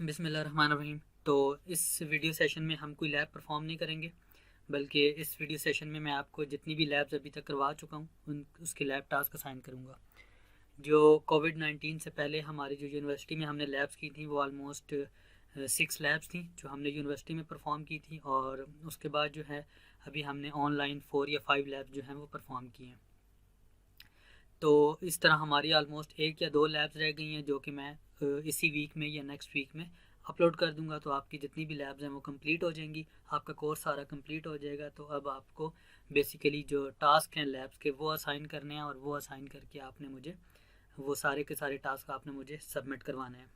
बिस्मिल्लाहिर्रहमानिर्रहीम। तो इस वीडियो सेशन में हम कोई लैब परफॉर्म नहीं करेंगे, बल्कि इस वीडियो सेशन में मैं आपको जितनी भी लैब्स अभी तक करवा चुका हूँ उसके लैब टास्क असाइन करूँगा। जो कोविड-19 से पहले हमारी जो यूनिवर्सिटी में हमने लैब्स की थी वो ऑलमोस्ट 6 लैब्स थी जो हमने यूनिवर्सिटी में परफॉर्म की थी, और उसके बाद जो है अभी हमने ऑनलाइन 4 या 5 लैब्स जो हैं वो परफॉर्म किए हैं। तो इस तरह हमारी ऑलमोस्ट 1 या 2 लैब्स रह गई हैं जो कि मैं इसी वीक में या नेक्स्ट वीक में अपलोड कर दूंगा। तो आपकी जितनी भी लैब्स हैं वो कंप्लीट हो जाएंगी, आपका कोर्स सारा कंप्लीट हो जाएगा। तो अब आपको बेसिकली जो टास्क हैं लैब्स के वो असाइन करने हैं, और वो असाइन करके आपने मुझे वो सारे के सारे टास्क आपने मुझे सबमिट करवाने हैं।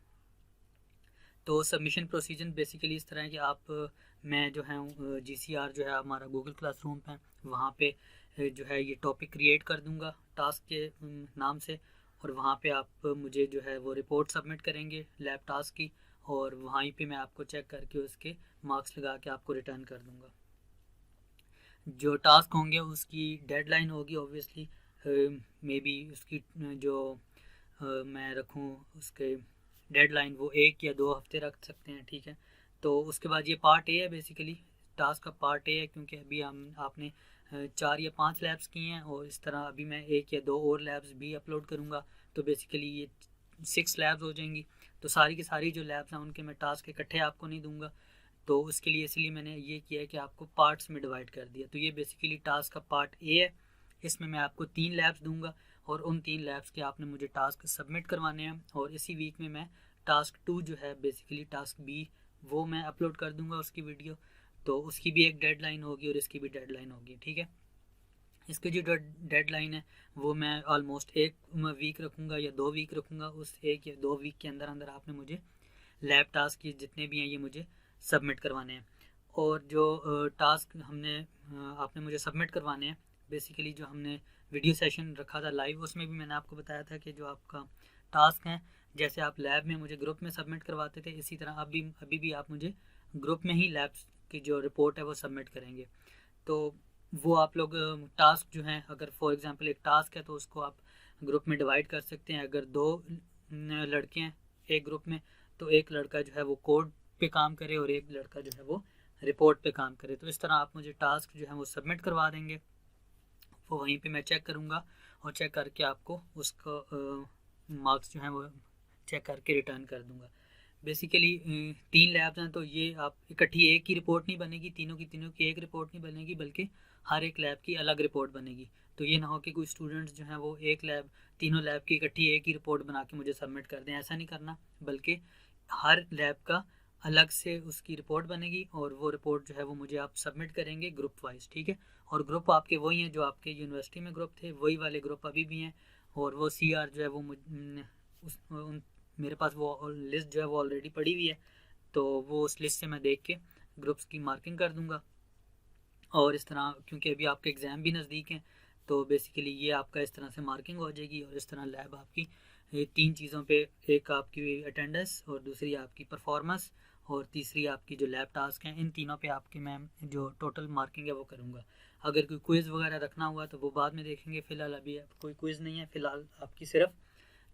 तो सबमिशन प्रोसीजर बेसिकली इस तरह है कि मैं जो है GCR जो है हमारा गूगल क्लासरूम है, वहाँ पे जो है ये टॉपिक क्रिएट कर दूंगा टास्क के नाम से, और वहाँ पे आप मुझे जो है वो रिपोर्ट सबमिट करेंगे लैब टास्क की, और वहीं पे मैं आपको चेक करके उसके मार्क्स लगा के आपको रिटर्न कर दूंगा। जो टास्क होंगे उसकी डेडलाइन होगी ऑब्वियसली, मे बी उसकी जो मैं रखूँ उसके डेडलाइन वो 1 या 2 हफ्ते रख सकते हैं, ठीक है। तो उसके बाद ये पार्ट ए है, बेसिकली टास्क का पार्ट ए है, क्योंकि अभी हम आपने 4 या 5 लैब्स किए हैं, और इस तरह अभी मैं 1 या 2 और लैब्स भी अपलोड करूँगा। तो बेसिकली ये 6 लैब्स हो जाएंगी। तो सारी की सारी जो लैब्स हैं उनके मैं टास्क इकट्ठे आपको नहीं दूंगा। तो उसके लिए इसलिए मैंने ये किया है कि आपको पार्ट्स में डिवाइड कर दिया। तो ये बेसिकली टास्क का पार्ट ए है, इसमें मैं आपको 3 लैब्स दूंगा, और उन 3 लैब्स के आपने मुझे टास्क सबमिट करवाने हैं। और इसी वीक में मैं टास्क 2 जो है बेसिकली टास्क बी, वो मैं अपलोड कर दूंगा उसकी वीडियो। तो उसकी भी एक डेडलाइन होगी और इसकी भी डेडलाइन होगी, ठीक है। इसकी जो डेडलाइन है वो मैं ऑलमोस्ट 1 वीक रखूँगा या 2 वीक रखूँगा। उस 1 या 2 वीक के अंदर अंदर आपने मुझे लैब टास्क की जितने भी हैं ये मुझे सबमिट करवाने हैं। और जो टास्क आपने मुझे सबमिट करवाने हैं, बेसिकली जो हमने वीडियो सेशन रखा था लाइव, उसमें भी मैंने आपको बताया था कि जो आपका टास्क है, जैसे आप लैब में मुझे ग्रुप में सबमिट करवाते थे, इसी तरह अभी भी आप मुझे ग्रुप में ही लैब्स की जो रिपोर्ट है वो सबमिट करेंगे। तो वो आप लोग टास्क जो हैं, अगर फॉर एग्जांपल एक टास्क है तो उसको आप ग्रुप में डिवाइड कर सकते हैं। अगर 2 लड़के हैं एक ग्रुप में, तो एक लड़का जो है वो कोड पे काम करे और एक लड़का जो है वो रिपोर्ट पे काम करे। तो इस तरह आप मुझे टास्क जो है वो सबमिट करवा देंगे, वो वहीं पे मैं चेक करूँगा, और चेक करके आपको उसको मार्क्स जो हैं वो चेक करके रिटर्न कर दूँगा। बेसिकली 3 लैब्स हैं, तो ये आप इकट्ठी एक ही रिपोर्ट नहीं बनेगी, तीनों की एक रिपोर्ट नहीं बनेगी, बल्कि हर एक लैब की अलग रिपोर्ट बनेगी। तो ये ना हो कि कोई स्टूडेंट्स जो हैं वो तीनों लैब की इकट्ठी एक ही रिपोर्ट बना के मुझे सबमिट कर दें, ऐसा नहीं करना। बल्कि हर लैब का अलग से उसकी रिपोर्ट बनेगी, और वो रिपोर्ट जो है वो मुझे आप सबमिट करेंगे ग्रुप वाइज, ठीक है। और ग्रुप आपके वही हैं जो आपके यूनिवर्सिटी में ग्रुप थे, वही वाले ग्रुप अभी भी हैं। और वो CR जो है वो मेरे पास वो लिस्ट जो है वो ऑलरेडी पड़ी हुई है। तो वो उस लिस्ट से मैं देख के ग्रुप्स की मार्किंग कर दूंगा। और इस तरह क्योंकि अभी आपके एग्ज़ाम भी नज़दीक हैं, तो बेसिकली ये आपका इस तरह से मार्किंग हो जाएगी। और इस तरह लैब आपकी 3 चीज़ों पे, एक आपकी अटेंडेंस, और दूसरी आपकी परफॉर्मेंस, और तीसरी आपकी जो लैब टास्क हैं, इन तीनों पे आपकी मैं जो टोटल मार्किंग है वो करूँगा। अगर कोई क्विज़ वगैरह रखना हुआ तो वो बाद में देखेंगे, फ़िलहाल अभी कोई क्विज़ नहीं है। फ़िलहाल आपकी सिर्फ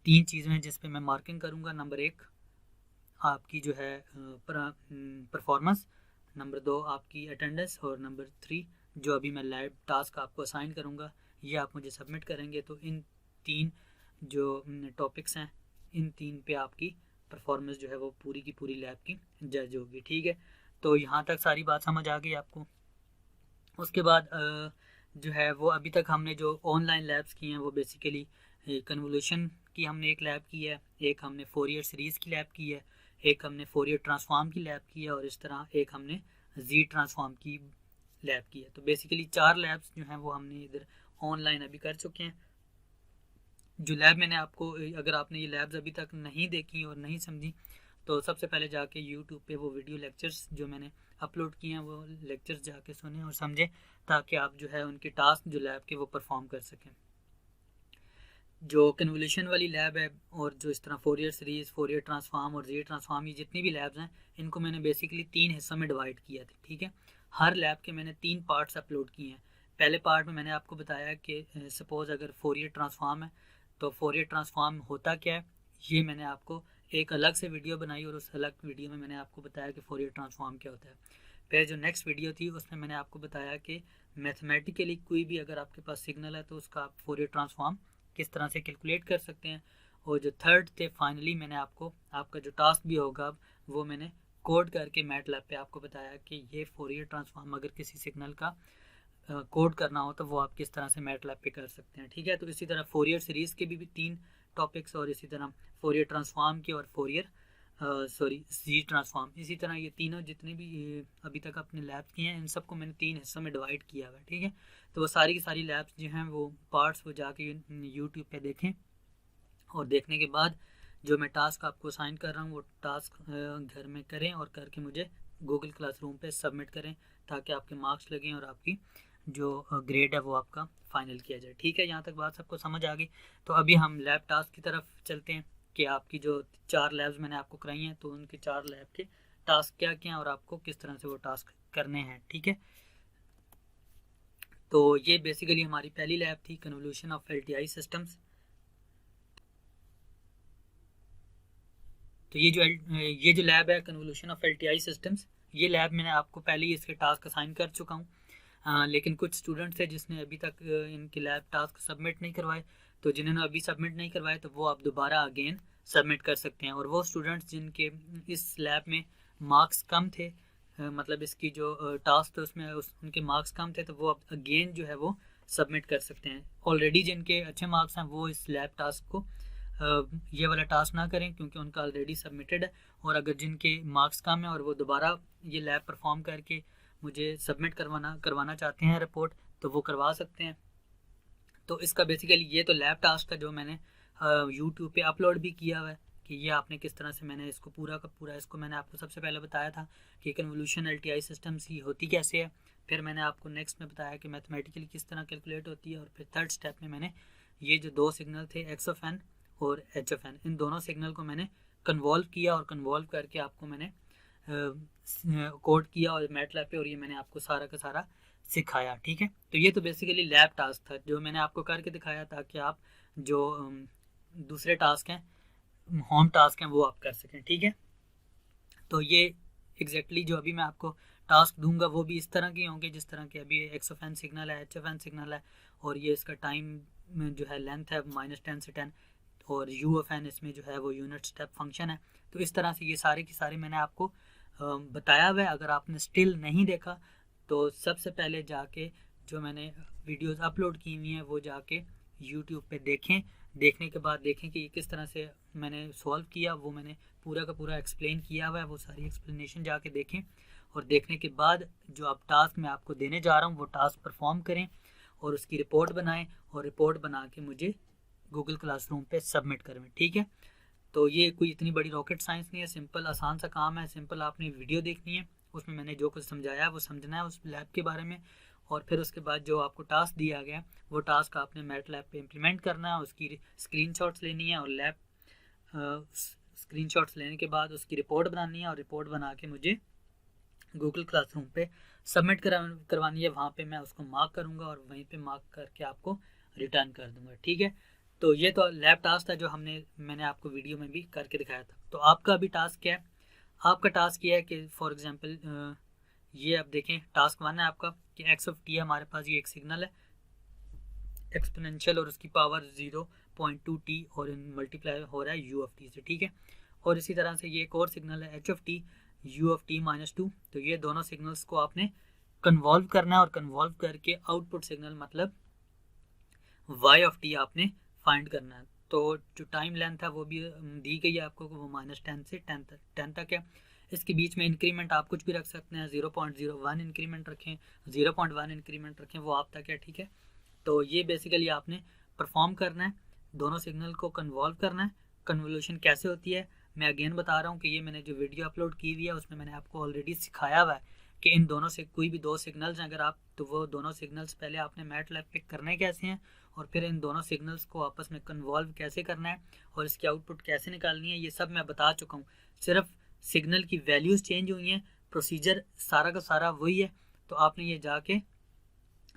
3 चीज़ें हैं जिस पे मैं मार्किंग करूँगा। नंबर 1 आपकी जो है परफॉर्मेंस, नंबर 2 आपकी अटेंडेंस, और नंबर 3 जो अभी मैं लैब टास्क आपको असाइन करूँगा ये आप मुझे सबमिट करेंगे। तो इन 3 जो टॉपिक्स हैं, इन 3 पे आपकी परफॉर्मेंस जो है वो पूरी की पूरी लैब की जज होगी, ठीक है। तो यहाँ तक सारी बात समझ आ गई आपको। उसके बाद जो है वो अभी तक हमने जो ऑनलाइन लैब्स की हैं वो बेसिकली कन्वोल्यूशन की हमने एक लैब की है, एक हमने फोरियर सीरीज़ की लैब की है, एक हमने फोरियर ट्रांसफॉर्म की लैब की है, और इस तरह एक हमने जी ट्रांसफॉर्म की लैब की है। तो बेसिकली 4 लैब्स जो हैं वो हमने इधर ऑनलाइन अभी कर चुके हैं। जो लैब मैंने आपको, अगर आपने ये लैब्स अभी तक नहीं देखी और नहीं समझी, तो सबसे पहले जाके यूट्यूब पे वो वीडियो लेक्चर्स जो मैंने अपलोड किए हैं वो लेक्चर्स जाके सुने और समझें, ताकि आप जो है उनके टास्क जो लैब के वो परफॉर्म कर सकें। जो कन्वोल्यूशन वाली लैब है, और जो इस तरह फोरियर सीरीज़, फोरियर ट्रांसफॉर्म और जी ट्रांसफॉर्म, ये जितनी भी लैब्स हैं इनको मैंने बेसिकली 3 हिस्सों में डिवाइड किया था, ठीक है। हर लैब के मैंने 3 पार्ट्स अपलोड किए हैं। पहले पार्ट में मैंने आपको बताया कि सपोज़ अगर फोरियर ट्रांसफॉर्म है तो फोरियर ट्रांसफॉर्म होता क्या है, ये मैंने आपको एक अलग से वीडियो बनाई और उस अलग वीडियो में मैंने आपको बताया कि फोरियर ट्रांसफॉर्म क्या होता है। फिर जो नेक्स्ट वीडियो थी उसमें मैंने आपको बताया कि मैथमेटिकली कोई भी अगर आपके पास सिग्नल है तो उसका आप फोरियर ट्रांसफॉर्म किस तरह से कैलकुलेट कर सकते हैं। और जो थर्ड थे फाइनली मैंने आपको आपका जो टास्क भी होगा वो मैंने कोड करके मैटलैब पे आपको बताया कि ये फोरियर ट्रांसफॉर्म अगर किसी सिग्नल का कोड करना हो तो वो आप किस तरह से मैटलैब पे कर सकते हैं। ठीक है, तो इसी तरह फोरियर सीरीज़ के भी 3 टॉपिक्स और इसी तरह फोरियर ट्रांसफॉर्म के और फोरियर जी ट्रांसफॉर्म, इसी तरह ये तीनों जितने भी अभी तक अपने लैब्स किए हैं इन सबको मैंने 3 हिस्सों में डिवाइड किया हुआ है। ठीक है, तो वो सारी की सारी लैब्स जो हैं वो पार्ट्स वो जाके यूट्यूब पे देखें और देखने के बाद जो मैं टास्क आपको असाइन कर रहा हूँ वो टास्क घर में करें और करके मुझे गूगल क्लासरूम पे सबमिट करें ताकि आपके मार्क्स लगें और आपकी जो ग्रेड है वो आपका फाइनल किया जाए। ठीक है, यहाँ तक बात सबको समझ आ गई। तो अभी हम लैब टास्क की तरफ चलते हैं कि आपकी जो 4 लैब्स मैंने आपको कराई हैं तो उनके 4 लैब के टास्क क्या क्या हैं और आपको किस तरह से वो टास्क करने हैं। ठीक है, तो ये बेसिकली हमारी पहली लैब थी कन्वोल्यूशन ऑफ एलटीआई सिस्टम्स। तो ये जो लैब है कन्वोल्यूशन ऑफ एलटीआई सिस्टम्स, ये लैब मैंने आपको पहले ही इसके टास्क असाइन कर चुका हूँ। लेकिन कुछ स्टूडेंट्स हैं जिसने अभी तक इनके लैब टास्क सबमिट नहीं करवाए, तो जिन्होंने अभी सबमिट नहीं करवाए तो वो आप दोबारा अगेन सबमिट कर सकते हैं। और वो स्टूडेंट्स जिनके इस लैब में मार्क्स कम थे, मतलब इसकी जो टास्क थे उसमें उनके मार्क्स कम थे, तो वो अब अगेन जो है वो सबमिट कर सकते हैं। ऑलरेडी जिनके अच्छे मार्क्स हैं वो इस लैब टास्क को ये वाला टास्क ना करें क्योंकि उनका ऑलरेडी सबमिटेड है। और अगर जिनके मार्क्स कम है और वो दोबारा ये लैब परफॉर्म करके मुझे सबमिट करवाना चाहते हैं रिपोर्ट, तो वो करवा सकते हैं। तो इसका बेसिकली ये तो लैब टास्क था जो मैंने यूट्यूब पे अपलोड भी किया हुआ है कि ये आपने किस तरह से, मैंने इसको पूरा का पूरा इसको मैंने आपको सबसे पहले बताया था कि कन्वोल्यूशन एलटीआई सिस्टम्स ही होती कैसे है। फिर मैंने आपको नेक्स्ट में बताया कि मैथमेटिकली किस तरह कैलकुलेट होती है। और फिर थर्ड स्टेप में मैंने ये जो 2 सिग्नल थे एक्स ऑफ एन और एच ऑफ एन, इन दोनों सिग्नल को मैंने कन्वॉल्व किया और कन्वॉल्व करके आपको मैंने कोड किया और मैटलैब पे, और ये मैंने आपको सारा का सारा सिखाया। ठीक है, तो ये तो बेसिकली लैब टास्क था जो मैंने आपको करके दिखाया ताकि आप जो दूसरे टास्क हैं, होम टास्क हैं, वो आप कर सकें। ठीक है, तो ये एग्जैक्टली जो अभी मैं आपको टास्क दूंगा वो भी इस तरह के होंगे जिस तरह के अभी एक्स ऑफ एन सिग्नल है, एच ऑफ एन सिग्नल है, और ये इसका टाइम जो है लेंथ है -10 से 10, और यू ऑफ एन इसमें जो है वो यूनिट स्टेप फंक्शन है। तो इस तरह से ये सारे की सारे मैंने आपको बताया हुआ है। अगर आपने स्टिल नहीं देखा तो सबसे पहले जाके जो मैंने वीडियोस अपलोड की हुई हैं वो जाके यूट्यूब पे देखें। देखने के बाद देखें कि ये किस तरह से मैंने सॉल्व किया, वो मैंने पूरा का पूरा एक्सप्लेन किया हुआ है, वो सारी एक्सप्लेनेशन जाके देखें। और देखने के बाद जो अब टास्क मैं आपको देने जा रहा हूँ वो टास्क परफॉर्म करें और उसकी रिपोर्ट बनाएं और रिपोर्ट बना के मुझे गूगल क्लासरूम पे सबमिट करें। ठीक है, तो ये कोई इतनी बड़ी रॉकेट साइंस नहीं है, सिंपल आसान सा काम है। सिंपल आपने वीडियो देखनी है, उसमें मैंने जो कुछ समझाया है वो समझना है उस लैब के बारे में, और फिर उसके बाद जो आपको टास्क दिया गया वो टास्क आपने मैटलैब पे इम्प्लीमेंट करना है, उसकी स्क्रीनशॉट्स लेनी है और स्क्रीनशॉट्स लेने के बाद उसकी रिपोर्ट बनानी है और रिपोर्ट बना के मुझे गूगल क्लासरूम पे सबमिट करवानी है। वहाँ पे मैं उसको मार्क करूँगा और वहीं पे मार्क करके आपको रिटर्न कर दूँगा। ठीक है, तो ये तो लैब टास्क था जो मैंने आपको वीडियो में भी करके दिखाया था। तो आपका अभी टास्क क्या है? आपका टास्क ये है कि फॉर एग्जांपल ये आप देखें टास्क 1 है आपका कि एक्स ऑफ टी है, हमारे पास ये एक सिग्नल है एक्सपोनेंशियल और उसकी पावर 0.2 टी और मल्टीप्लाई हो रहा है यू ऑफ टी से। ठीक है, और इसी तरह से ये एक और सिग्नल है H of T U of T -2। तो ये दोनों सिग्नल्स को आपने कन्वॉल्व करना है और कन्वॉल्व करके आउटपुट सिग्नल मतलब वाई ऑफ टी आपने फाइंड करना है। तो जो टाइम लेंथ है वो भी दी गई है आपको, वो -10 से 10 तक है। इसके बीच में इंक्रीमेंट आप कुछ भी रख सकते हैं, 0.01 इंक्रीमेंट रखें, 0.1 इंक्रीमेंट रखें, वो आप तक है। ठीक है, तो ये बेसिकली आपने परफॉर्म करना है, दोनों सिग्नल को कन्वॉल्व करना है। कन्वोल्यूशन कैसे होती है मैं अगेन बता रहा हूँ कि ये मैंने जो वीडियो अपलोड की हुई है उसमें मैंने आपको ऑलरेडी सिखाया हुआ है कि इन दोनों से कोई भी 2 सिग्नल्स हैं अगर आप, तो वो दोनों सिग्नल्स पहले आपने मैटलैब पे करने कैसे हैं और फिर इन दोनों सिग्नल्स को आपस में कन्वॉल्व कैसे करना है और इसकी आउटपुट कैसे निकालनी है, ये सब मैं बता चुका हूँ। सिर्फ सिग्नल की वैल्यूज़ चेंज हुई हैं, प्रोसीजर सारा का सारा वही है। तो आपने ये जाके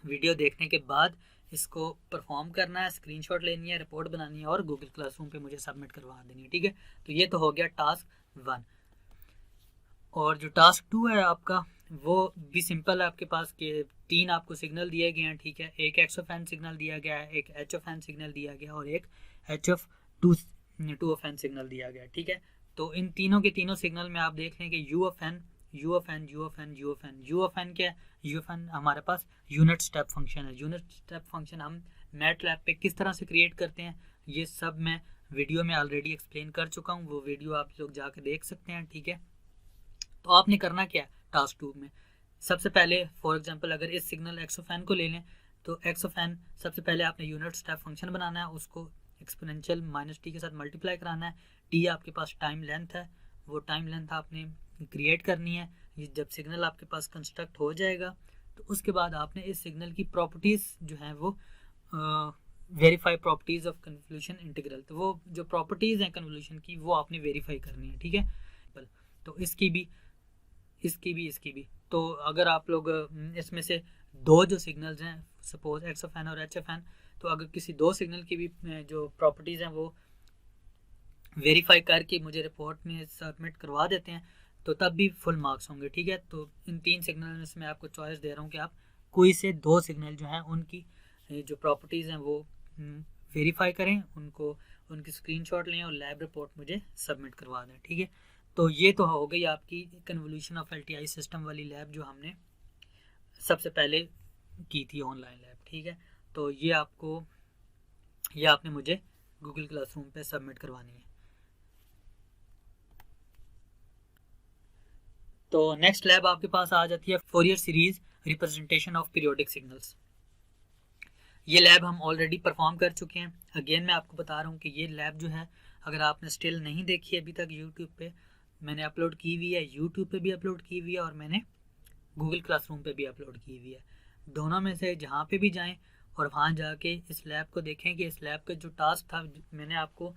वीडियो देखने के बाद इसको परफॉर्म करना है, स्क्रीनशॉट लेनी है, रिपोर्ट बनानी है और गूगल क्लासरूम पे मुझे सबमिट करवा देनी है। ठीक है, तो ये तो हो गया टास्क 1। और जो टास्क 2 है आपका वो भी सिंपल है आपके पास कि 3 आपको सिग्नल दिए गए हैं। ठीक है, एक एक्स ऑफ एन सिग्नल दिया गया है, एक एच ऑफ एन सिग्नल दिया गया और एक H of two of N signal दिया गया। ठीक है, तो इन तीनों के तीनों सिग्नल में आप देख लें कि U of N, U of N, U of N, U of N, U of N क्या है, यू ऑफ एन हमारे पास यूनिट स्टेप फंक्शन है। यूनिट स्टेप फंक्शन हम मैटलैब पे किस तरह से क्रिएट करते हैं ये सब मैं वीडियो में ऑलरेडी एक्सप्लेन कर चुका हूँ, वो वीडियो आप लोग जाकर देख सकते हैं। ठीक है, तो आपने करना क्या है टास्क 2 में, सबसे पहले फॉर एग्जांपल अगर इस सिग्नल एक्स ऑफ एन को ले लें तो एक्स ऑफ एन सबसे पहले आपने यूनिट स्टेप फंक्शन बनाना है, उसको एक्सपोनेंशियल माइनस टी के साथ मल्टीप्लाई कराना है। टी आपके पास टाइम लेंथ है, वो टाइम लेंथ आपने क्रिएट करनी है। ये जब सिग्नल आपके पास कंस्ट्रक्ट हो जाएगा तो उसके बाद आपने इस सिग्नल की प्रॉपर्टीज़ जो हैं वो verify properties of convolution integral, तो वो जो प्रॉपर्टीज़ हैं कन्वोल्यूशन की वो आपने वेरीफाई करनी है। ठीक है, तो इसकी भी तो अगर आप लोग इसमें से दो जो सिग्नल्स हैं सपोज एक्स ऑफ एन और एच ऑफ एन, तो अगर किसी दो सिग्नल की भी जो प्रॉपर्टीज़ हैं वो वेरीफाई करके मुझे रिपोर्ट में सबमिट करवा देते हैं तो तब भी फुल मार्क्स होंगे। ठीक है, तो इन 3 सिग्नल में से मैं आपको चॉइस दे रहा हूँ कि आप कोई से 2 सिग्नल जो हैं उनकी जो प्रॉपर्टीज़ हैं वो वेरीफाई करें, उनकी स्क्रीनशॉट लें और लैब रिपोर्ट मुझे सबमिट करवा दें। ठीक है, तो ये तो हो गई आपकी कन्वोल्यूशन ऑफ एलटीआई सिस्टम वाली लैब जो हमने सबसे पहले की थी ऑनलाइन लैब। ठीक है, तो ये आपने मुझे गूगल क्लासरूम पे सबमिट करवानी है। तो नेक्स्ट लैब आपके पास आ जाती है Fourier series representation of periodic signals. ये लैब हम ऑलरेडी परफॉर्म कर चुके हैं। अगेन मैं आपको बता रहा हूँ कि ये लैब जो है अगर आपने स्टिल नहीं देखी है अभी तक यूट्यूब पे, मैंने अपलोड की हुई है, यूट्यूब पे भी अपलोड की हुई है और मैंने गूगल क्लासरूम पे भी अपलोड की हुई है। दोनों में से जहाँ पे भी जाएं और वहाँ जाके इस लैब को देखें कि इस लैब का जो टास्क था मैंने आपको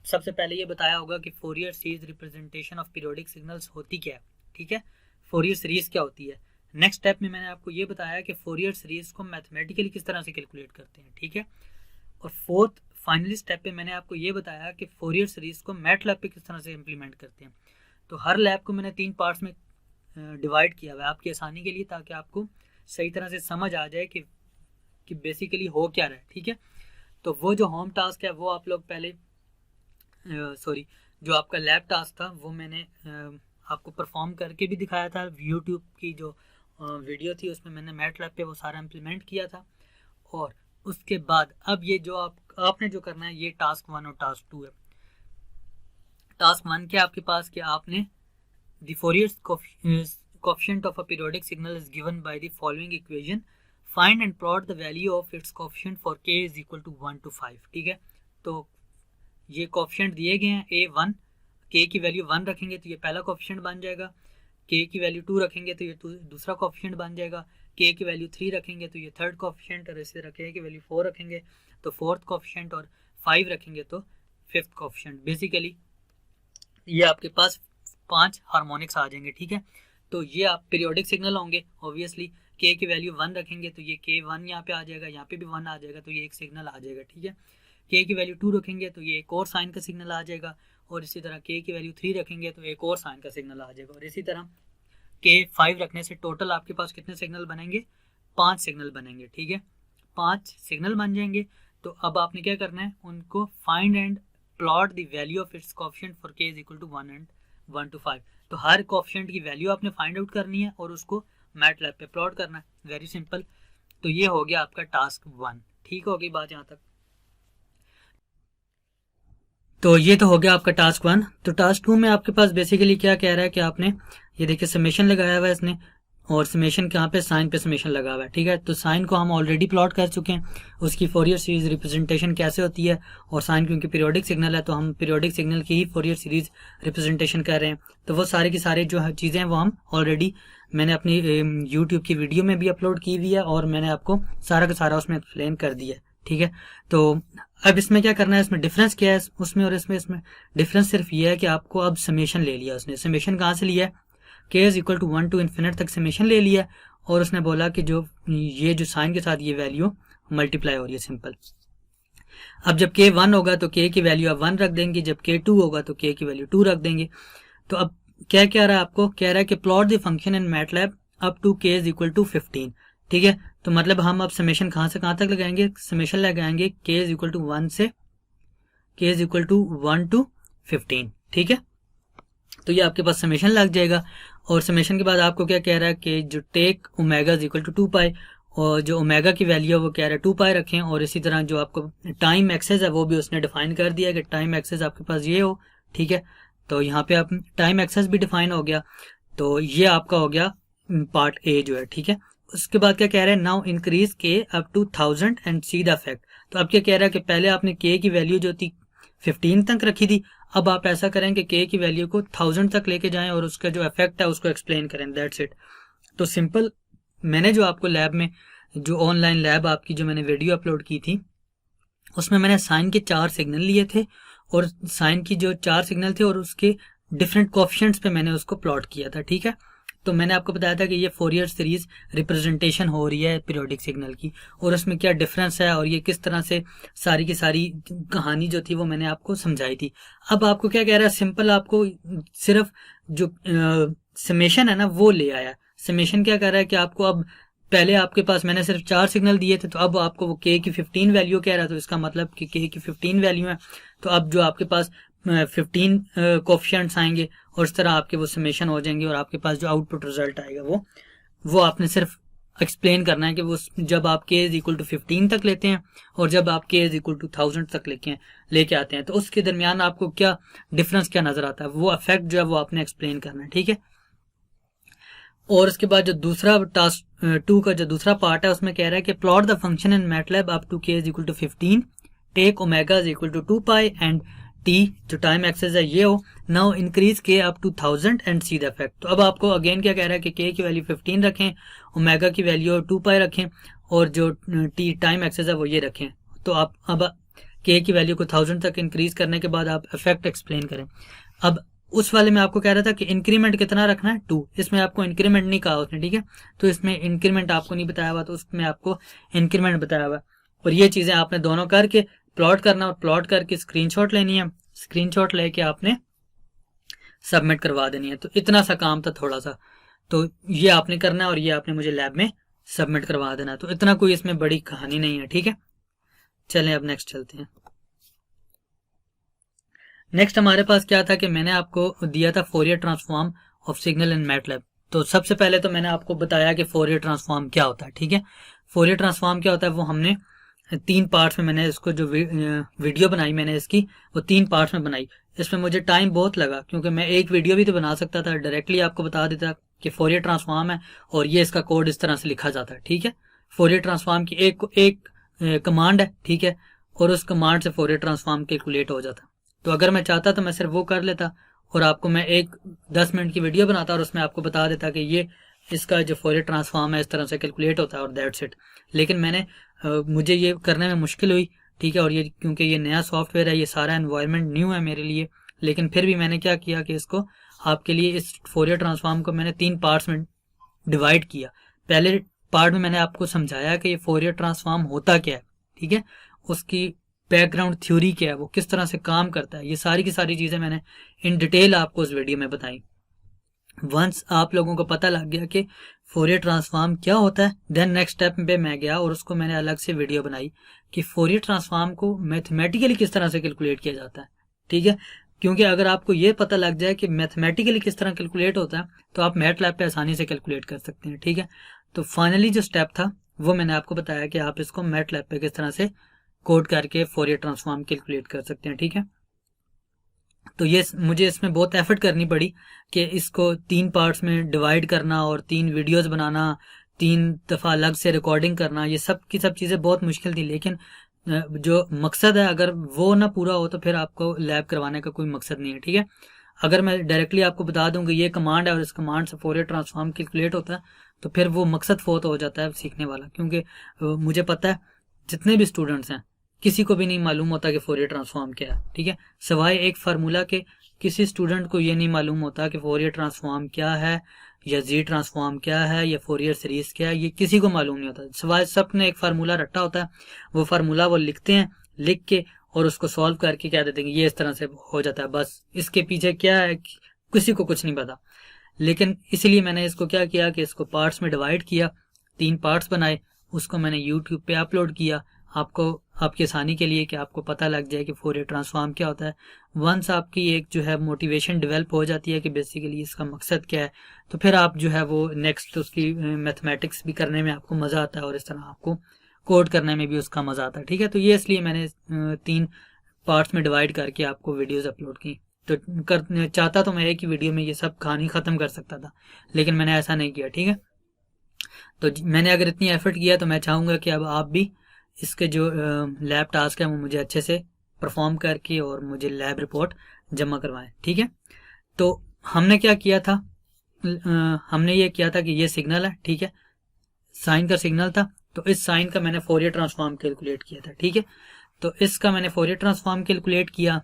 सबसे पहले ये बताया होगा कि Fourier series representation of periodic signals होती क्या है। ठीक है, फोरियर सीरीज क्या होती है। नेक्स्ट स्टेप में मैंने आपको ये बताया कि फोरियर सीरीज को मैथमेटिकली किस तरह से कैलकुलेट करते हैं। ठीक है, और फोर्थ फाइनली स्टेप पे मैंने आपको ये बताया कि फोरियर सीरीज को मैटलैब पे किस तरह से इम्प्लीमेंट करते हैं। तो हर लैब को मैंने 3 पार्ट्स में डिवाइड किया हुआ है आपकी आसानी के लिए, ताकि आपको सही तरह से समझ आ जाए कि बेसिकली हो क्या रहा है। ठीक है, तो वो जो होम टास्क है वो आप लोग पहले जो आपका लैब टास्क था वो मैंने आपको परफॉर्म करके भी दिखाया था। यूट्यूब की जो वीडियो थी उसमें मैंने मैटलैब पे वो सारा इम्प्लीमेंट किया था। और उसके बाद अब ये जो आपने जो करना है ये टास्क 1 और टास्क 2 है। टास्क 1 क्या आपके पास कि आपने the Fourier coefficient of a periodic signal is given by the following equation, find and plot the value of its coefficient for k is equal to 1 to 5। ठीक है, तो ये कोएफिशिएंट दिए गए हैं a1, k की वैल्यू 1 रखेंगे तो ये पहला कोएफिशिएंट बन जाएगा, k की वैल्यू 2 रखेंगे तो ये दूसरा कोएफिशिएंट बन जाएगा, k की वैल्यू 3 रखेंगे तो ये थर्ड कोएफिशिएंट, और इसे k की वैल्यू 4 रखेंगे तो फोर्थ कोएफिशिएंट, और 5 रखेंगे तो फिफ्थ कोएफिशिएंट। बेसिकली ये आपके पास 5 हार्मोनिक्स आ जाएंगे। ठीक है, तो ये आप पीरियोडिक सिग्नल होंगे। ऑब्वियसली k की वैल्यू 1 रखेंगे तो ये k1 यहाँ पे आ जाएगा, यहाँ पे भी 1 आ जाएगा तो ये एक सिग्नल आ जाएगा। ठीक है, k की वैल्यू 2 रखेंगे तो ये एक और साइन का सिग्नल आ जाएगा, और इसी तरह k की वैल्यू 3 रखेंगे तो एक और साइन का सिग्नल आ जाएगा, और इसी तरह k 5 रखने से टोटल आपके पास कितने सिग्नल बनेंगे, 5 सिग्नल बनेंगे। ठीक है, 5 सिग्नल बन जाएंगे। तो अब आपने क्या करना है, उनको find and plot the value of its coefficient for k is equal to 1 to 5। तो हर कोएफिशिएंट की वैल्यू आपने फाइंड आउट करनी है और उसको मैटलैब पे प्लॉट करना है। Very simple. तो ये हो गया आपका टास्क 1। ठीक हो गई बात यहाँ तक। तो ये तो हो गया आपका टास्क 1। तो टास्क 2 में आपके पास बेसिकली क्या कह रहा है कि आपने ये देखिए समेशन लगाया हुआ है इसने, और समेशन कहाँ पे, साइन पे समेशन लगा हुआ है। ठीक है, तो साइन को हम ऑलरेडी प्लॉट कर चुके हैं, उसकी फोरियर सीरीज रिप्रेजेंटेशन कैसे होती है, और साइन क्योंकि पीरियोडिक सिग्नल है तो हम पीरियोडिक सिग्नल की ही फोरियर सीरीज रिप्रेजेंटेशन कर रहे हैं। तो वो सारे की सारे जो चीज़ें हैं वो हम ऑलरेडी मैंने अपनी यूट्यूब की वीडियो में भी अपलोड की हुई है और मैंने आपको सारा का सारा उसमें एक्सप्लेन कर दिया है। ठीक है, तो अब इसमें क्या करना है, इसमें डिफरेंस क्या है उसमें और इसमें डिफरेंस सिर्फ ये है कि आपको अब समेशन ले लिया उसने। समेशन कहाँ से लिया है, k is equal to 1 to infinite तक समेशन ले लिया, और उसने बोला कि जो ये जो साइन के साथ ये वैल्यू मल्टीप्लाई हो रही है सिंपल। अब जब k 1 होगा तो k की वैल्यू आप 1 रख देंगे, जब k 2 होगा तो k की वैल्यू 2 रख देंगे। तो अब क्या कह रहा है आपको, कह रहा है कि plot the function in MATLAB up to k is equal to 15। ठीक है, तो मतलब हम अब समेशन कहाँ से कहाँ तक लगाएंगे, समेशन लगाएंगे k इज इक्वल टू 1 से k is equal to 1 to 15। ठीक है, तो ये आपके पास समेशन लग जाएगा। और समेशन के बाद आपको क्या कह रहा है कि जो take omega is equal to 2 pi, और जो ओमेगा की वैल्यू है वो कह रहा है 2 पाई रखें। और इसी तरह जो आपको टाइम एक्सेस है वो भी उसने डिफाइन कर दिया कि टाइम एक्सेस आपके पास ये हो। ठीक है, तो यहाँ पे आप टाइम एक्सेस भी डिफाइन हो गया, तो ये आपका हो गया पार्ट ए जो है। ठीक है, उसके बाद क्या कह रहा है, now increase K up to 1000 and see the effect. तो अब क्या कह रहा है कि पहले आपने के की वैल्यू जो थी 15 तक रखी थी, अब आप ऐसा करें कि के की वैल्यू को 1000 तक लेके जाएं और उसका जो इफेक्ट है उसको एक्सप्लेन करें, दैट्स इट। तो सिंपल, मैंने जो आपको लैब में जो ऑनलाइन लैब आपकी जो मैंने वीडियो अपलोड की थी उसमें मैंने साइन के 4 सिग्नल लिए थे, और साइन की जो 4 सिग्नल थे और उसके डिफरेंट कोएफिशिएंट्स पे मैंने उसको प्लॉट किया था। ठीक है, तो मैंने आपको बताया था कि ये फोरियर सीरीज रिप्रेजेंटेशन हो रही है पीरियोडिक सिग्नल की, और उसमें क्या डिफरेंस है और ये किस तरह से सारी की सारी कहानी जो थी वो मैंने आपको समझाई थी। अब आपको क्या कह रहा है, सिंपल आपको सिर्फ जो समेशन है ना वो ले आया। समेशन क्या कर रहा है कि आपको अब, पहले आपके पास मैंने सिर्फ 4 सिग्नल दिए थे, तो अब आपको वो के की 15 वैल्यू कह रहा है, तो इसका मतलब कि के की 15 वैल्यू है, तो अब जो आपके पास 15 कोएफिशिएंट्स आएंगे और इस तरह आपके वो समेशन हो जाएंगे, और आपके पास जो आउटपुट रिजल्ट आएगा वो आपने सिर्फ एक्सप्लेन करना है कि वो जब आप k इज इक्वल टू 15 तक लेते हैं और जब आप k इज इक्वल टू 1000 तक लेके आते हैं, तो उसके दरमियान आपको क्या डिफरेंस क्या नजर आता है, वो इफेक्ट जो है वो आपने एक्सप्लेन करना है। ठीक है, और उसके बाद जो दूसरा टास्क 2 का जो दूसरा पार्ट है उसमें कह रहा है कि plot the function in MATLAB up to k is equal to 15, take omega is equal to 2 pi and t जो टाइम एक्सेस है ये हो, now increase k up to 1000 and see the effect. तो अब आपको अगेन क्या कह रहा है कि k की वैल्यू 15 रखें, ओमेगा की वैल्यू 2 पाई रखें, और जो t टाइम एक्सेस है वो ये रखें। तो आप अब k की वैल्यू को 1000 तक इंक्रीज करने के बाद आप इफेक्ट एक्सप्लेन करें। अब उस वाले में आपको कह रहा था कि इंक्रीमेंट कितना रखना है, 2। इसमें आपको इंक्रीमेंट नहीं कहा उसने। ठीक है, तो इसमें इंक्रीमेंट आपको नहीं बताया हुआ, तो उसमें आपको इंक्रीमेंट बताया हुआ। और ये चीजें आपने दोनों करके प्लॉट करना, और प्लॉट करके स्क्रीनशॉट लेनी है, स्क्रीनशॉट लेके आपने सबमिट करवा देनी है। तो इतना सा काम था थोड़ा सा, तो ये आपने करना है और ये आपने मुझे लैब में सबमिट करवा देना है। तो इतना कोई इसमें बड़ी कहानी नहीं है। ठीक है, चलें अब नेक्स्ट चलते हैं। नेक्स्ट हमारे पास क्या था कि मैंने आपको दिया था Fourier transform of signal in MATLAB. तो सबसे पहले तो मैंने आपको बताया कि फोरियर ट्रांसफॉर्म क्या होता है। ठीक है, फोरियर ट्रांसफॉर्म क्या होता है वो हमने 3 पार्ट्स में, मैंने इसको जो वीडियो बनाई मैंने इसकी वो 3 पार्ट्स में बनाई। इसमें मुझे टाइम बहुत लगा क्योंकि मैं एक वीडियो भी तो बना सकता था, डायरेक्टली आपको बता देता कि फोरियर ट्रांसफॉर्म है और ये इसका कोड इस तरह से लिखा जाता है। ठीक है, फोरियर ट्रांसफॉर्म की एक कमांड है। ठीक है, और उस कमांड से फोरियर ट्रांसफॉर्म कैलकुलेट हो जाता। तो अगर मैं चाहता तो मैं सिर्फ वो कर लेता और आपको मैं एक 10 मिनट की वीडियो बनाता और उसमें आपको बता देता कि ये इसका जो फोरियर ट्रांसफॉर्म है इस तरह से कैलकुलेट होता है और दैट्स इट। लेकिन मुझे ये करने में मुश्किल हुई। ठीक है, और ये क्योंकि ये नया सॉफ्टवेयर है, ये सारा एनवायरनमेंट न्यू है मेरे लिए, लेकिन फिर भी मैंने क्या किया कि इसको आपके लिए इस फोरियर ट्रांसफॉर्म को मैंने 3 पार्ट्स में डिवाइड किया। पहले पार्ट में मैंने आपको समझाया कि ये फोरियर ट्रांसफॉर्म होता क्या है। ठीक है, उसकी बैकग्राउंड थ्योरी क्या है, वो किस तरह से काम करता है, ये सारी की सारी चीज़ें मैंने इन डिटेल आपको इस वीडियो में बताई। वंस आप लोगों को पता लग गया कि फोरियर ट्रांसफॉर्म क्या होता है, देन नेक्स्ट स्टेप पे मैं गया और उसको मैंने अलग से वीडियो बनाई कि फोरियर ट्रांसफॉर्म को मैथमेटिकली किस तरह से कैलकुलेट किया जाता है। ठीक है, क्योंकि अगर आपको ये पता लग जाए कि मैथमेटिकली किस तरह कैलकुलेट होता है तो आप मैटलैब पे आसानी से कैलकुलेट कर सकते हैं। ठीक है, तो फाइनली जो स्टेप था वो मैंने आपको बताया कि आप इसको मैटलैब पे किस तरह से कोड करके फोरियर ट्रांसफॉर्म कैलकुलेट कर सकते हैं। ठीक है, तो ये मुझे इसमें बहुत एफर्ट करनी पड़ी कि इसको 3 पार्ट्स में डिवाइड करना और 3 वीडियोस बनाना, 3 दफ़ा अलग से रिकॉर्डिंग करना, ये सब की सब चीज़ें बहुत मुश्किल थी। लेकिन जो मकसद है अगर वो ना पूरा हो तो फिर आपको लैब करवाने का कोई मकसद नहीं है। ठीक है, अगर मैं डायरेक्टली आपको बता दूं कि ये कमांड है और इस कमांड से फोरियर ट्रांसफॉर्म कैलकुलेट होता है तो फिर वो मकसद फोत हो जाता है सीखने वाला। क्योंकि मुझे पता है जितने भी स्टूडेंट्स हैं किसी को भी नहीं मालूम होता कि फोरियर ट्रांसफॉर्म क्या है। ठीक है, सिवाय एक फार्मूला के किसी स्टूडेंट को ये नहीं मालूम होता कि फोरियर ट्रांसफॉर्म क्या है या जी ट्रांसफॉर्म क्या है या फोरियर सीरीज क्या है, ये किसी को मालूम नहीं होता। सिवाय सबने एक फार्मूला रटा होता है, वो फार्मूला वो लिखते हैं, लिख के और उसको सॉल्व करके क्या देते हैं, ये इस तरह से हो जाता है। बस इसके पीछे क्या है किसी को कुछ नहीं पता। लेकिन इसलिए मैंने इसको क्या किया कि इसको पार्ट्स में डिवाइड किया, 3 पार्ट्स बनाए, उसको मैंने यूट्यूब पे अपलोड किया आपको, आपकी आसानी के लिए कि आपको पता लग जाए कि फोरियर ट्रांसफॉर्म क्या होता है। वंस आपकी एक जो है मोटिवेशन डेवलप हो जाती है कि बेसिकली इसका मकसद क्या है, तो फिर आप जो है वो नेक्स्ट उसकी मैथमेटिक्स भी करने में आपको मज़ा आता है और इस तरह आपको कोड करने में भी उसका मज़ा आता है। ठीक है, तो ये इसलिए मैंने 3 पार्ट्स में डिवाइड करके आपको वीडियोज़ अपलोड की। तो चाहता तो मैं एक ही वीडियो में ये सब कहानी ख़त्म कर सकता था, लेकिन मैंने ऐसा नहीं किया। ठीक है, तो मैंने अगर इतनी एफर्ट किया तो मैं चाहूँगा कि अब आप भी इसके जो लैब टास्क है वो मुझे अच्छे से परफॉर्म करके और मुझे लैब रिपोर्ट जमा करवाएं। ठीक है, तो हमने क्या किया था, हमने ये किया था कि ये सिग्नल है, ठीक है, साइन का सिग्नल था, तो इस साइन का मैंने फोरियर ट्रांसफॉर्म कैलकुलेट किया था। ठीक है, तो इसका मैंने फोरियर ट्रांसफॉर्म कैलकुलेट किया,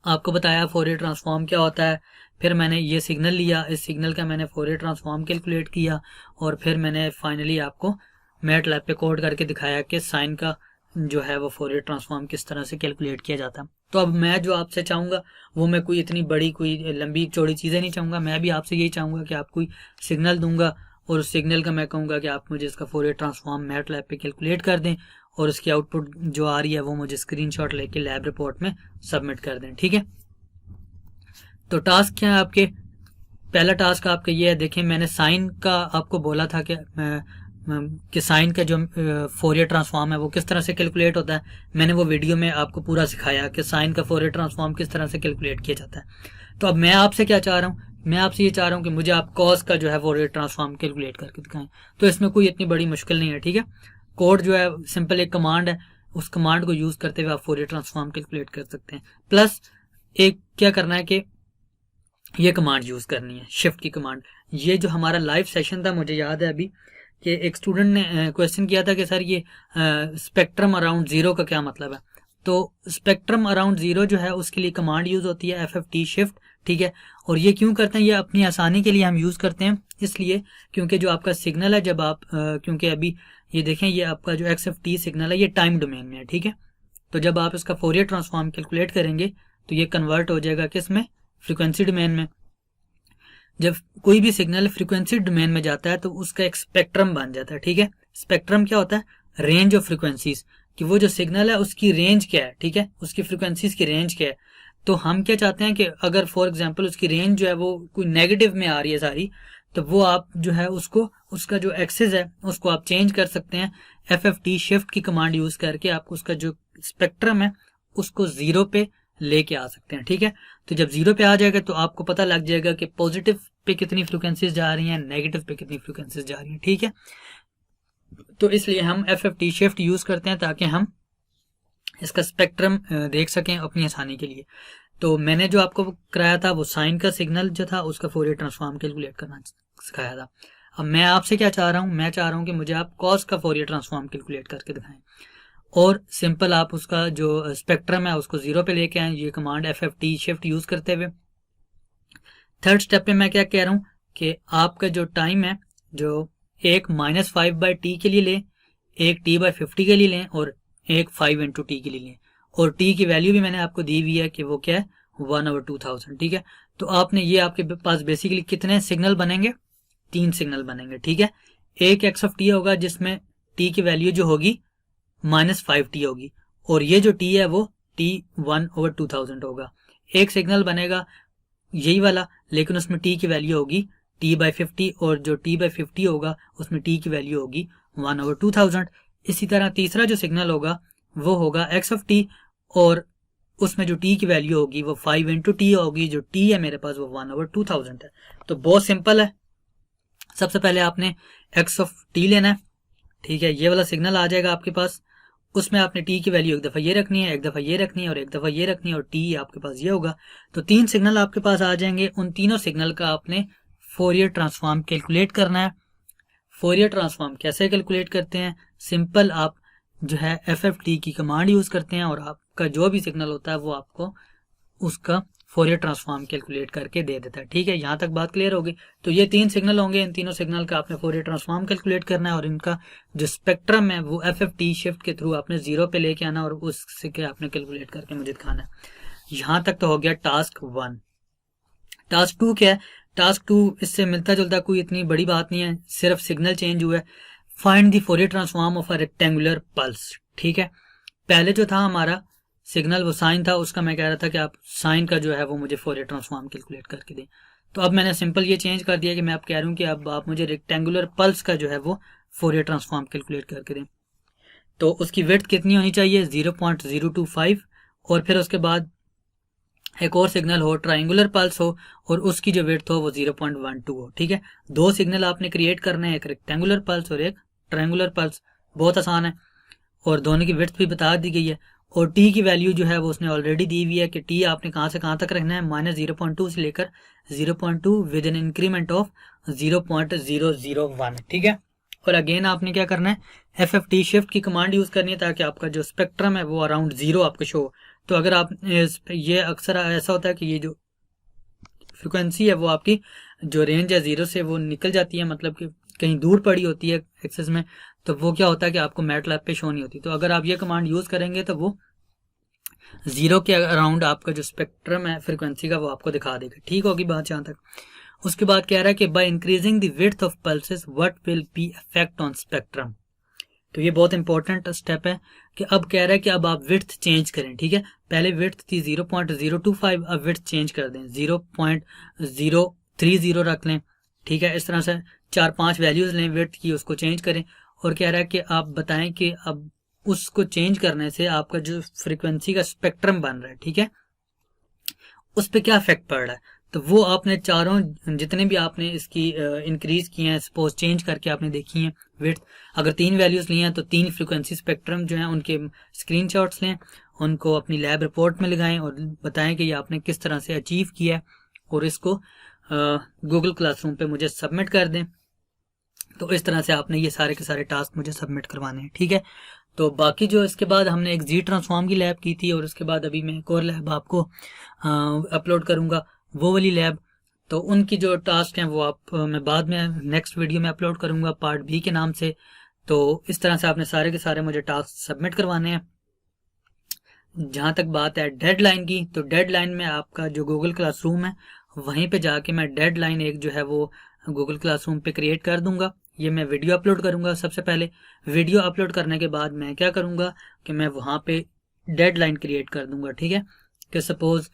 आपको बताया फोरियर ट्रांसफॉर्म क्या होता है। फिर मैंने ये सिग्नल लिया, इस सिग्नल का मैंने फोरियर ट्रांसफॉर्म कैलकुलेट किया और फिर मैंने फाइनली आपको मैटलैब पे कोड करके दिखाया कि साइन का जो है वो फोरियर ट्रांसफॉर्म किस तरह से कैलकुलेट किया जाता है। तो अब मैं जो आपसे चाहूँगा वो मैं कोई इतनी बड़ी कोई लंबी चौड़ी चीज़ें नहीं चाहूँगा, मैं भी आपसे यही चाहूँगा कि आप कोई सिग्नल दूंगा और उस सिग्नल का मैं कहूँगा कि आप मुझे इसका फोरियर ट्रांसफॉर्म मैटलैब पे कैलकुलेट कर दें और उसकी आउटपुट जो आ रही है वो मुझे स्क्रीनशॉट लेके लैब रिपोर्ट में सबमिट कर दें। ठीक है, तो टास्क क्या है आपके, पहला टास्क आपका ये है, देखें मैंने साइन का आपको बोला था कि साइन का जो फोरियर ट्रांसफॉर्म है वो किस तरह से कैलकुलेट होता है। मैंने वो वीडियो में आपको पूरा सिखाया कि साइन का फोरियर ट्रांसफॉर्म किस तरह से कैलकुलेट किया जाता है। तो अब मैं आपसे क्या चाह रहा हूँ, मैं आपसे ये चाह रहा हूँ कि मुझे आप कॉस का जो है फोरियर ट्रांसफॉर्म कैलकुलेट करके दिखाएं। तो इसमें कोई इतनी बड़ी मुश्किल नहीं है। ठीक है, कोड जो है सिंपल एक कमांड है, उस कमांड को यूज करते हुए आप फोरियर ट्रांसफॉर्म कैलकुलेट कर सकते हैं। प्लस एक क्या करना है कि ये कमांड यूज करनी है, शिफ्ट की कमांड। ये जो हमारा लाइव सेशन था, मुझे याद है अभी कि एक स्टूडेंट ने क्वेश्चन किया था कि सर ये स्पेक्ट्रम अराउंड जीरो का क्या मतलब है। तो स्पेक्ट्रम अराउंड जीरो जो है उसके लिए कमांड यूज होती है FFT शिफ्ट। ठीक है, और ये क्यों करते हैं, ये अपनी आसानी के लिए हम यूज करते हैं, इसलिए क्योंकि जो आपका सिग्नल है जब आप क्योंकि अभी ये देखें ये आपका जो XFT सिग्नल है ये टाइम डोमेन में है। ठीक है, तो जब आप इसका फोरियर ट्रांसफॉर्म कैलकुलेट करेंगे तो ये कन्वर्ट हो जाएगा किस में, फ्रीक्वेंसी डोमेन में। जब कोई भी सिग्नल फ्रीक्वेंसी डोमेन में जाता है तो उसका एक स्पेक्ट्रम बन जाता है। ठीक है, स्पेक्ट्रम क्या होता है, रेंज ऑफ फ्रीक्वेंसीज, कि वो जो सिग्नल है उसकी रेंज क्या है। ठीक है, उसकी फ्रीक्वेंसीज की रेंज क्या है। तो हम क्या चाहते हैं कि अगर फॉर एग्जांपल उसकी रेंज जो है वो कोई नेगेटिव में आ रही है सारी, तो वो आप जो है उसको उसका जो एक्सेस है उसको आप चेंज कर सकते हैं FFT शिफ्ट की कमांड यूज करके। आप उसका जो स्पेक्ट्रम है उसको जीरो पे लेके आ सकते हैं। ठीक है, तो जब जीरो पे आ जाएगा तो आपको पता लग जाएगा कि पॉजिटिव पे कितनी फ्रीक्वेंसीज जा रही हैं, नेगेटिव पे कितनी फ्रीक्वेंसीज जा रही हैं। ठीक है, तो इसलिए हम FFT शिफ्ट यूज करते हैं ताकि हम इसका स्पेक्ट्रम देख सकें अपनी आसानी के लिए। तो मैंने जो आपको कराया था वो साइन का सिग्नल जो था उसका फोरियर ट्रांसफॉर्म कैलकुलेट करना सिखाया था। अब मैं आपसे क्या चाह रहा हूँ, मैं चाह रहा हूँ कि मुझे आप कॉस का फोरियर ट्रांसफॉर्म कैलकुलेट करके दिखाएं और सिंपल आप उसका जो स्पेक्ट्रम है उसको जीरो पे लेके आए, ये कमांड FFT शिफ्ट यूज करते हुए। थर्ड स्टेप पे मैं क्या कह रहा हूँ कि आपका जो टाइम है जो एक -5/t के लिए लें, एक t/50 के लिए लें और एक 5 × t के लिए लें, और t की वैल्यू भी मैंने आपको दी हुई है कि वो क्या है 1/2000। ठीक है, तो आपने ये आपके पास बेसिकली कितने सिग्नल बनेंगे, 3 सिग्नल बनेंगे। ठीक है, एक x(t) होगा जिसमें t की वैल्यू जो होगी -5t होगी और ये जो t है वो t 1/2000 होगा। एक सिग्नल बनेगा यही वाला, लेकिन उसमें t की वैल्यू होगी t/50 और जो t/50 होगा उसमें t की वैल्यू होगी 1/2000। इसी तरह तीसरा जो सिग्नल होगा वो होगा x(t) और उसमें जो t की वैल्यू होगी वो 5 × t होगी, जो t है मेरे पास वो 1/2000 है। तो बहुत सिंपल है, सबसे पहले आपने x(t) लेना है। ठीक है, ये वाला सिग्नल आ जाएगा आपके पास, उसमें आपने t की वैल्यू एक दफ़ा ये रखनी है, एक दफ़ा ये रखनी है और एक दफ़ा ये रखनी है और t आपके पास ये होगा। तो 3 सिग्नल आपके पास आ जाएंगे, उन तीनों सिग्नल का आपने फोरियर ट्रांसफॉर्म कैलकुलेट करना है। फोरियर ट्रांसफॉर्म कैसे कैलकुलेट करते हैं, सिंपल आप जो है FFT की कमांड यूज करते हैं और आपका जो भी सिग्नल होता है वो आपको उसका फोरियर ट्रांसफॉर्म कैलकुलेट करके दे देता है। ठीक है, यहाँ तक बात क्लियर होगी। तो ये 3 सिग्नल होंगे, इन तीनों सिग्नल का आपने फोरियर ट्रांसफॉर्म कैलकुलेट करना है और इनका जो स्पेक्ट्रम है वो FFT शिफ्ट के थ्रू आपने 0 पे लेके आना और उससे के आपने कैलकुलेट करके मुझे दिखाना है। यहाँ तक तो हो गया टास्क 1। टास्क 2 क्या है? टास्क 2 इससे मिलता जुलता, कोई इतनी बड़ी बात नहीं है, सिर्फ सिग्नल चेंज हुआ है। Find the Fourier transform of a rectangular pulse. ठीक है, पहले जो था हमारा सिग्नल वो साइन था, उसका मैं कह रहा था कि आप साइन का जो है वो मुझे फोरियर ट्रांसफॉर्म कैलकुलेट करके दें। तो अब मैंने सिंपल ये चेंज कर दिया कि मैं अब कह रहा हूँ कि अब आप मुझे रेक्टेंगुलर पल्स का जो है वो फोरियर ट्रांसफॉर्म कैलकुलेट करके दें। तो उसकी विड्थ कितनी होनी चाहिए? 0.025, और फिर उसके बाद एक और सिग्नल हो, ट्राइंगुलर पल्स हो, और उसकी जो विड्थ हो वो 0.12 हो। ठीक है, 2 सिग्नल आपने क्रिएट करने हैं, एक रेक्टेंगुलर पल्स और एक ट्राइंगुलर पल्स। बहुत आसान है, और दोनों की विड्थ भी बता दी गई है। और टी की वैल्यू जो है वो उसने ऑलरेडी दी हुई है कि टी आपने कहाँ से कहाँ तक रखना है, -0.2 से लेकर 0.2 विद एन इंक्रीमेंट ऑफ 0.001। ठीक है, और अगेन आपने क्या करना है, FFT शिफ्ट की कमांड यूज करनी है ताकि आपका जो स्पेक्ट्रम है वो अराउंड 0 आपको शो। तो अगर आप ये अक्सर ऐसा होता है कि ये जो फ्रिक्वेंसी है वो आपकी जो रेंज है 0 से वो निकल जाती है, मतलब कि कहीं दूर पड़ी होती है एक्सेस में, तो वो क्या होता है कि आपको मैटलैब पे शो नहीं होती। तो अगर आप ये कमांड यूज करेंगे तो वो 0 के अराउंड आपका जो स्पेक्ट्रम है फ्रिक्वेंसी का वो आपको दिखा देगा। ठीक होगी बात यहाँ तक। उसके बाद कह रहा है कि by increasing the width of pulses what will be effect on spectrum. तो ये बहुत इंपॉर्टेंट स्टेप है कि अब कह रहा है कि अब आप विड्थ चेंज करें। ठीक है, पहले विड्थ थी 0.025, अब विड्थ चेंज कर दें, 0.030 रख लें। ठीक है, इस तरह से 4-5 वैल्यूज लें विड्थ की, उसको चेंज करें। और कह रहा है कि आप बताएं कि अब उसको चेंज करने से आपका जो फ्रीक्वेंसी का स्पेक्ट्रम बन रहा है, ठीक है, उस पर क्या इफेक्ट पड़ रहा है। तो वो आपने चारों जितने भी आपने इसकी इंक्रीज किए हैं, सपोज चेंज करके आपने देखी हैं विड्थ, अगर 3 वैल्यूज ली हैं तो 3 फ्रीक्वेंसी स्पेक्ट्रम जो है उनके स्क्रीनशॉट्स लें, उनको अपनी लैब रिपोर्ट में लगाएं और बताएं कि ये आपने किस तरह से अचीव किया है, और इसको गूगल क्लासरूम पे मुझे सबमिट कर दें। तो इस तरह से आपने ये सारे के सारे टास्क मुझे सबमिट करवाने हैं। ठीक है, तो बाकी जो इसके बाद हमने एक जी ट्रांसफॉर्म की लैब की थी, और उसके बाद अभी मैं एक और लैब आपको अपलोड करूंगा, वो वाली लैब। तो उनकी जो टास्क हैं वो आप मैं बाद में नेक्स्ट वीडियो में अपलोड करूंगा पार्ट बी के नाम से। तो इस तरह से आपने सारे के सारे मुझे टास्क सबमिट करवाने हैं। जहां तक बात है डेडलाइन की, तो डेडलाइन में आपका जो गूगल क्लासरूम है वहीं पे जाके मैं डेडलाइन एक जो है वो गूगल क्लासरूम पे क्रिएट कर दूंगा। ये मैं वीडियो अपलोड करूंगा। सबसे पहले वीडियो अपलोड करने के बाद मैं क्या करूंगा कि मैं वहां पे डेडलाइन क्रिएट कर दूंगा। ठीक है, कि सपोज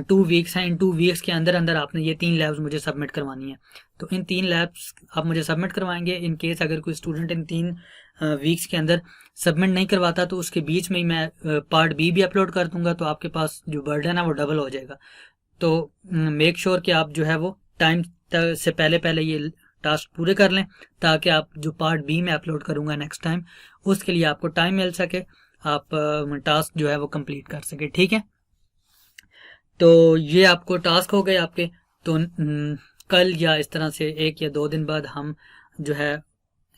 2 वीक्स हैं, इन 2 वीक्स के अंदर अंदर आपने ये 3 लैब्स मुझे सबमिट करवानी है। तो इन 3 लैब्स आप मुझे सबमिट करवाएंगे। इन केस अगर कोई स्टूडेंट इन 3 वीक्स के अंदर सबमिट नहीं करवाता तो उसके बीच में ही मैं पार्ट बी भी अपलोड कर दूंगा, तो आपके पास जो बर्डन है वो डबल हो जाएगा। तो मेक श्योर कि आप जो है वो टाइम से पहले पहले ये टास्क पूरे कर लें, ताकि आप जो पार्ट बी में अपलोड करूंगा नेक्स्ट टाइम, उसके लिए आपको टाइम मिल सके, आप टास्क जो है वो कंप्लीट कर सके। ठीक है, तो ये आपको टास्क हो गए आपके। तो कल या इस तरह से 1 या 2 दिन बाद हम जो है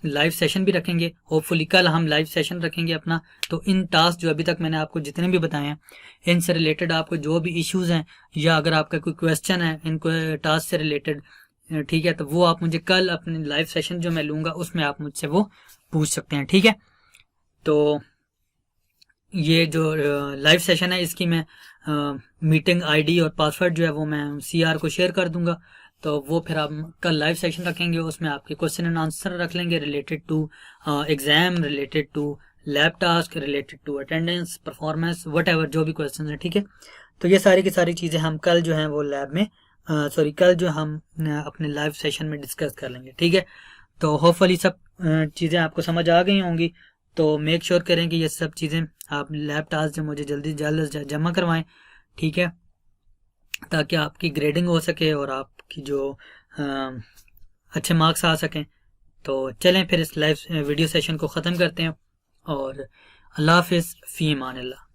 लाइव सेशन भी रखेंगे। होपफुली कल हम लाइव सेशन रखेंगे अपना। तो इन टास्क जो अभी तक मैंने आपको जितने भी बताए हैं, इनसे रिलेटेड आपको जो भी इश्यूज हैं या अगर आपका कोई क्वेश्चन है इनको टास्क से रिलेटेड, ठीक है, तो वो आप मुझे कल अपने लाइव सेशन जो मैं लूँगा उसमें आप मुझसे वो पूछ सकते हैं। ठीक है, तो ये जो लाइव सेशन है इसकी मैं मीटिंग आईडी और पासवर्ड जो है वो मैं CR को शेयर कर दूंगा। तो वो फिर आप कल लाइव सेशन रखेंगे, उसमें आपके क्वेश्चन एंड आंसर रख लेंगे related to exam, related to lab task, related to attendance, performance, whatever जो भी क्वेश्चन है। ठीक है, तो ये सारी की सारी चीज़ें हम कल जो है वो लैब में कल जो हम अपने लाइव सेशन में डिस्कस कर लेंगे। ठीक है, तो होपफुली सब चीज़ें आपको समझ आ गई होंगी। तो मेक श्योर करें कि ये सब चीज़ें आप लैब टास्क जो मुझे जल्द जमा करवाएं। ठीक है, ताकि आपकी ग्रेडिंग हो सके और आपकी जो अच्छे मार्क्स आ सकें। तो चलें फिर इस लाइव वीडियो सेशन को ख़त्म करते हैं, और अल्लाह हाफिज़, फ़ी अमान अल्लाह।